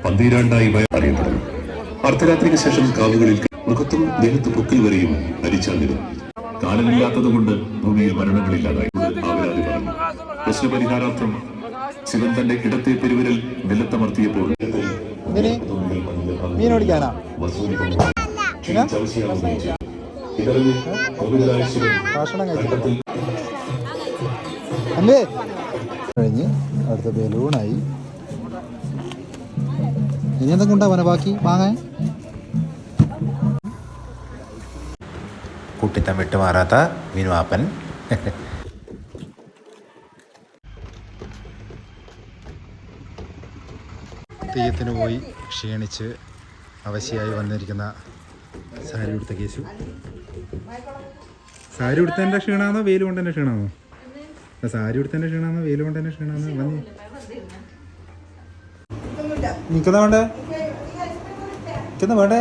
പന്തീരാണ്ടായി അറിയപ്പെടുന്നു. അർദ്ധരാത്രിക്ക് ശേഷം കാവുകളിൽ മുഖത്തും ദേഹത്ത് പൊക്കിൽ വരെയും അരിച്ചാന്നിരുന്നു. കാലമില്ലാത്തത് കൊണ്ട് ഭൂമിയിൽ മരണങ്ങളില്ലാതായി ആവരാതി പറഞ്ഞു. പ്രശ്നപരിഹാരാർത്ഥം ശിവൻ തന്റെ ഇടത്തെ പെരുവിരൽ നിലത്തമർത്തിയപ്പോൾ കഴിഞ്ഞ് അടുത്ത ബലൂണായി. ഇനി എന്തൊക്കെ ഉണ്ടാവാനാ ബാക്കി വാങ്ങാൻ? കുട്ടിത്തം വിട്ടുമാറാത്ത മീനുവാപ്പൻ. തെയ്യത്തിന് പോയി ക്ഷീണിച്ച് അവശയായി വന്നിരിക്കുന്ന സാരി ഉടുത്ത കേസു. സാരി ഉടുത്തതിൻ്റെ ക്ഷീണമാണോ വെയിൽ കൊണ്ടതിൻ്റെ ക്ഷീണമാണോ? സാരി ഉടുത്തതിൻ്റെ ക്ഷീണമാണോ വെയിൽ കൊണ്ടതിൻ്റെ ക്ഷീണമാണോ? വന്നി നിൽക്കുന്ന വേണ്ടേ? നിൽക്കുന്ന വേണ്ടേ?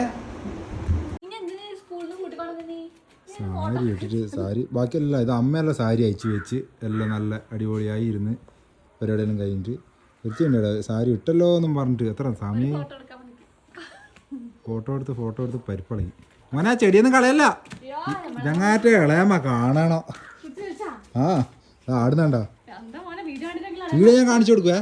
സാരി ഇട്ടിട്ട് സാരി ബാക്കിയെല്ലാം ഇത് അമ്മയെല്ലാം സാരി അയച്ചു വെച്ച് എല്ലാം നല്ല അടിപൊളിയായി ഇരുന്ന് പരിപാടിയെല്ലാം കഴിഞ്ഞിട്ട് വൃത്തിയുണ്ട്. സാരി ഇട്ടല്ലോ എന്നും പറഞ്ഞിട്ട് എത്ര സമയം ഫോട്ടോ എടുത്ത് പരിപ്പളകി. മോനെ ചെടിയൊന്നും കളയല്ല, ഇതങ്ങാറ്റ് കളയാമ്മ കാണണോ? ആ ആടുന്നണ്ട വീഡിയോ ഞാൻ കാണിച്ചു കൊടുക്കുവേ.